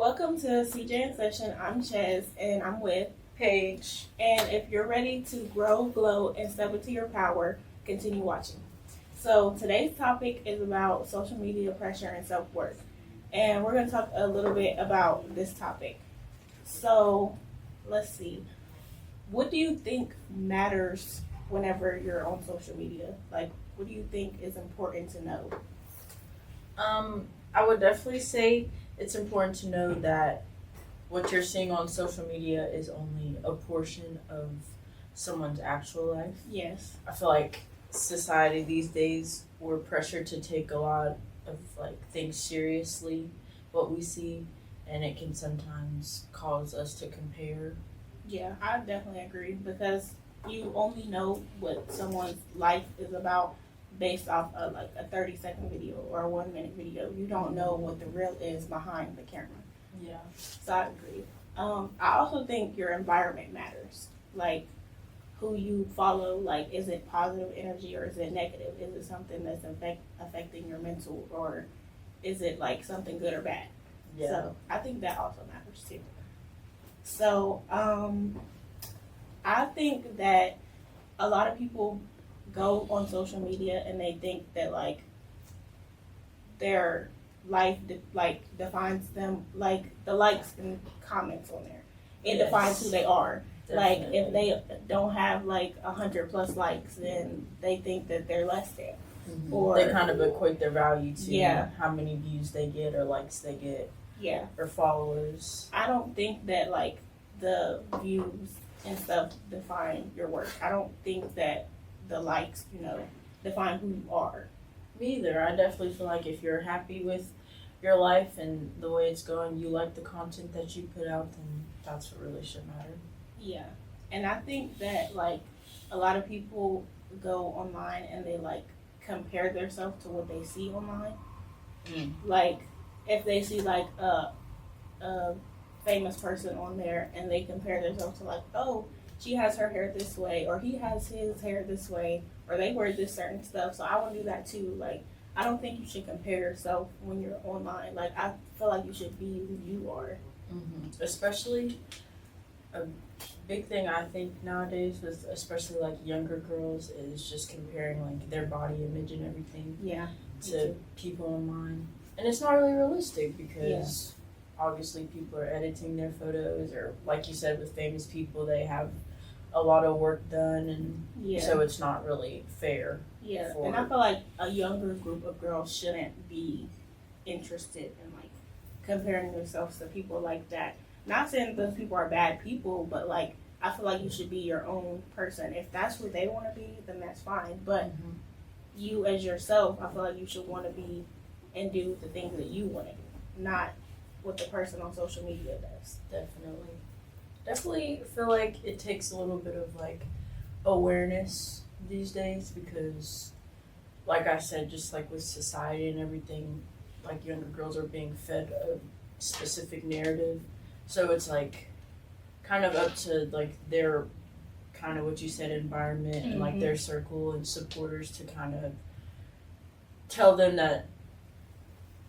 Welcome to CJ in Session. I'm Ches and I'm with Paige. And if you're ready to grow, glow, and step into your power, continue watching. So today's topic is about social media pressure and self-worth. And we're going to talk a little bit about this topic. So let's see. What do you think matters whenever you're on social media? Like, what do you think is important to know? I would definitely say it's important to know that what you're seeing on social media is only a portion of someone's actual life. Yes. I feel like society these days, we're pressured to take a lot of things seriously, what we see, and it can sometimes cause us to compare. Yeah, I definitely agree because you only know what someone's life is about based off of like a 30-second video or a 1 minute video. You don't know what the real is behind the camera. Yeah. So I agree. I also think your environment matters. Like who you follow, like is it positive energy or is it negative? Is it something that's affecting your mental or is it like something good or bad? Yeah. So I think that also matters too. So I think that a lot of people go on social media and they think that like their life defines them, like the likes and comments on there. It defines who they are. Definitely. Like if they don't have like 100+ likes, then they think that they're less than. Mm-hmm. Or they kind of equate their value to how many views they get or likes they get. Yeah. Or followers. I don't think that like the views and stuff define your worth. I don't think that the likes, define who you are. Me either. I definitely feel like if you're happy with your life and the way it's going, you like the content that you put out, then that's what really should matter. Yeah. And I think that like a lot of people go online and they like compare themselves to what they see online. Like if they see like a famous person on there and they compare themselves to like, oh, she has her hair this way or he has his hair this way or they wear this certain stuff, so I want to do that too. Like I don't think you should compare yourself when you're online. Like I feel like you should be who you are. Mm-hmm. Especially a big thing I think nowadays with especially like younger girls is just comparing like their body image and everything to people online, and it's not really realistic because obviously people are editing their photos, or like you said with famous people, they have a lot of work done, and so it's not really fair. Yeah, and I feel like a younger group of girls shouldn't be interested in like comparing themselves to people like that. Not saying those people are bad people, but like I feel like you should be your own person. If that's who they want to be, then that's fine. But you as yourself, I feel like you should want to be and do the things that you want to do, not what the person on social media does. Definitely feel like it takes a little bit of like awareness these days because like I said, just like with society and everything, like younger girls are being fed a specific narrative, so it's like kind of up to like their kind of what you said environment and like their circle and supporters to kind of tell them that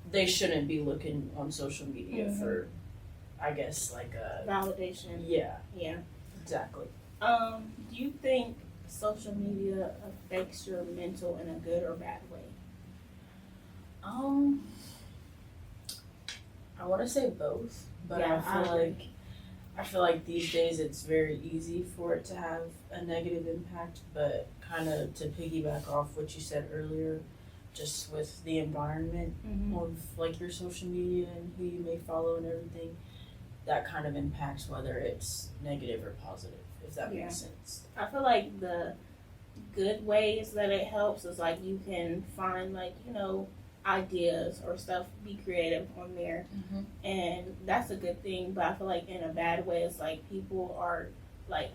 they shouldn't be looking on social media for, I guess, like a validation. Yeah. Yeah. Exactly. Do you think social media affects your mental in a good or bad way? I want to say both, but I feel like these days it's very easy for it to have a negative impact, but kind of to piggyback off what you said earlier, just with the environment of like your social media and who you may follow and everything, that kind of impacts whether it's negative or positive, if that makes sense. I feel like the good ways that it helps is like you can find like, ideas or stuff, be creative on there. And that's a good thing, but I feel like in a bad way it's like people are like,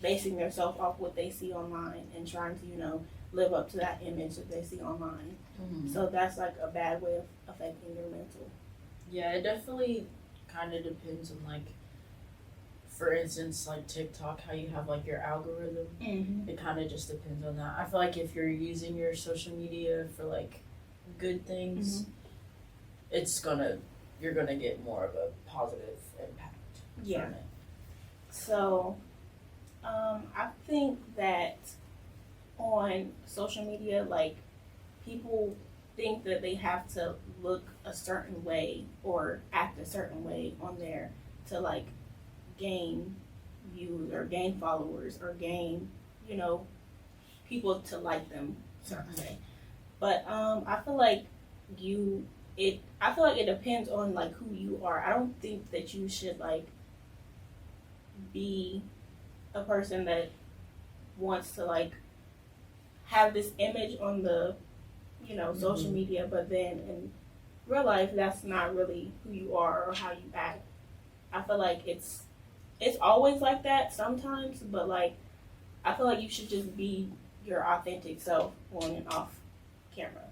basing themselves off what they see online and trying to, live up to that image that they see online. So that's like a bad way of affecting your mental. Yeah, it definitely kind of depends on like, for instance, like TikTok, how you have like your algorithm. It kind of just depends on that. I feel like if you're using your social media for like good things, it's gonna you're gonna get more of a positive impact Yeah. from it. So, I think that on social media, like, people think that they have to look a certain way or act a certain way on there to like gain views or gain followers or gain, you know, people to like them, so to say. But I feel like I feel like it depends on like who you are. I don't think that you should like be a person that wants to like have this image on the, you know, social media, but then in real life that's not really who you are or how you act. I feel like it's always like that sometimes, but like I feel like you should just be your authentic self on and off camera.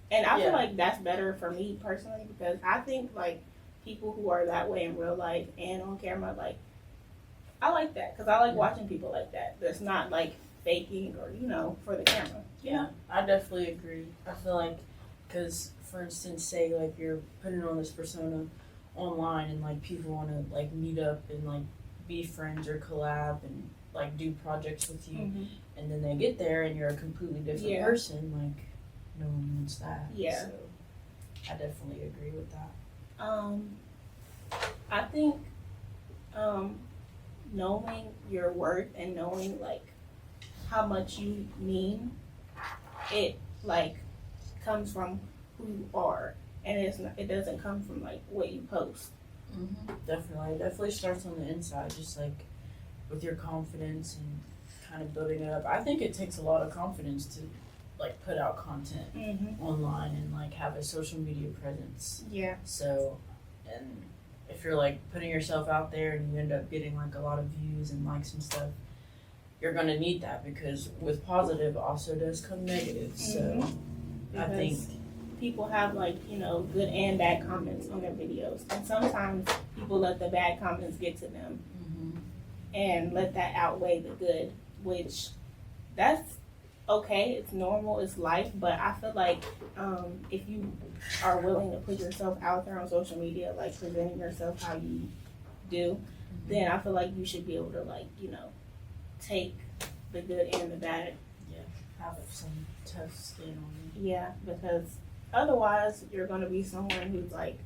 And I feel like that's better for me personally because I think like people who are that way in real life and on camera, like I like that because I like watching people like that. That's not like faking or, you know, for the camera. Yeah, I definitely agree. I feel like, because for instance, say like you're putting on this persona online and like people want to like meet up and like be friends or collab and like do projects with you, and then they get there and you're a completely different person, like no one wants that. Yeah. So I definitely agree with that. I think knowing your worth and knowing like how much you mean, it like comes from who you are, and it doesn't come from like what you post. Definitely, it definitely starts on the inside, just like with your confidence and kind of building it up. I think it takes a lot of confidence to like put out content online and like have a social media presence. Yeah. So, and if you're like putting yourself out there and you end up getting like a lot of views and likes and stuff, you're gonna need that because with positive also does come negative. So I think people have like, you know, good and bad comments on their videos, and sometimes people let the bad comments get to them and let that outweigh the good, which that's okay, it's normal, it's life. But I feel like if you are willing to put yourself out there on social media, like presenting yourself how you do, then I feel like you should be able to like, you know, take the good and the bad. have some tough skin on you. Yeah, because otherwise you're going to be someone who's like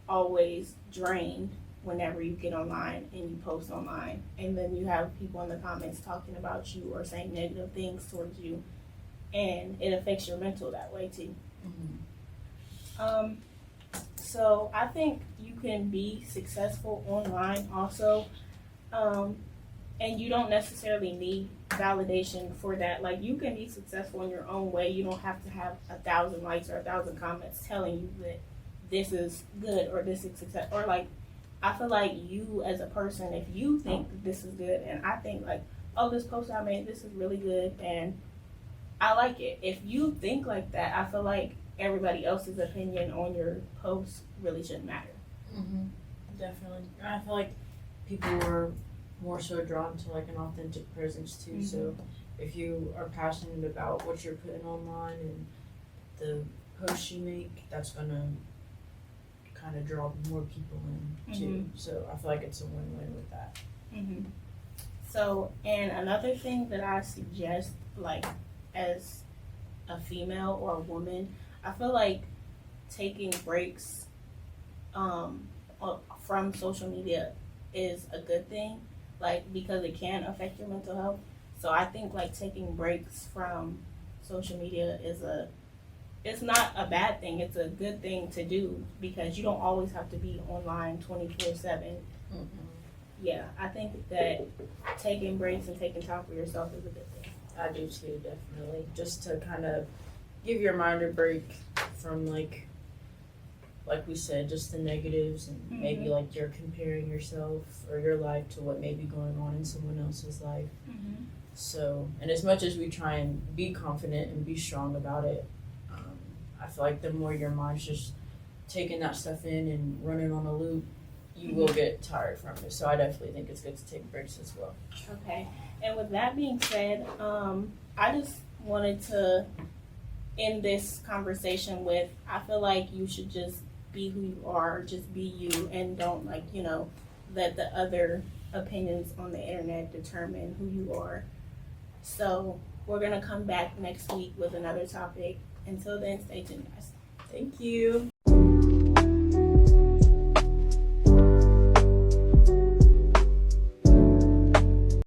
always drained whenever you get online and you post online, and then you have people in the comments talking about you or saying negative things towards you, and it affects your mental that way too. So I think you can be successful online also, and you don't necessarily need validation for that. Like, you can be successful in your own way. You don't have to have 1,000 likes or 1,000 comments telling you that this is good or this is success. Or like, I feel like you as a person, if you think that this is good, and I think like, oh, this post I made, this is really good and I like it. If you think like that, I feel like everybody else's opinion on your post really shouldn't matter. Definitely. I feel like people are more so drawn to like an authentic presence too. So if you are passionate about what you're putting online and the posts you make, that's gonna kind of draw more people in too. So I feel like it's a win-win with that. So, and another thing that I suggest, like as a female or a woman, I feel like taking breaks from social media is a good thing, like because it can affect your mental health. So I think like taking breaks from social media it's not a bad thing, it's a good thing to do because you don't always have to be online 24/7. Yeah, I think that taking breaks and taking time for yourself is a good thing. I do too, definitely. Just to kind of give your mind a break from like we said, just the negatives and maybe like you're comparing yourself or your life to what may be going on in someone else's life. So, and as much as we try and be confident and be strong about it, I feel like the more your mind's just taking that stuff in and running on a loop, you will get tired from it. So I definitely think it's good to take breaks as well. Okay. And with that being said, I just wanted to end this conversation with, I feel like you should just be who you are, just be you, and don't like, let the other opinions on the internet determine who you are. So we're gonna come back next week with another topic. Until then, stay tuned, guys. Thank you.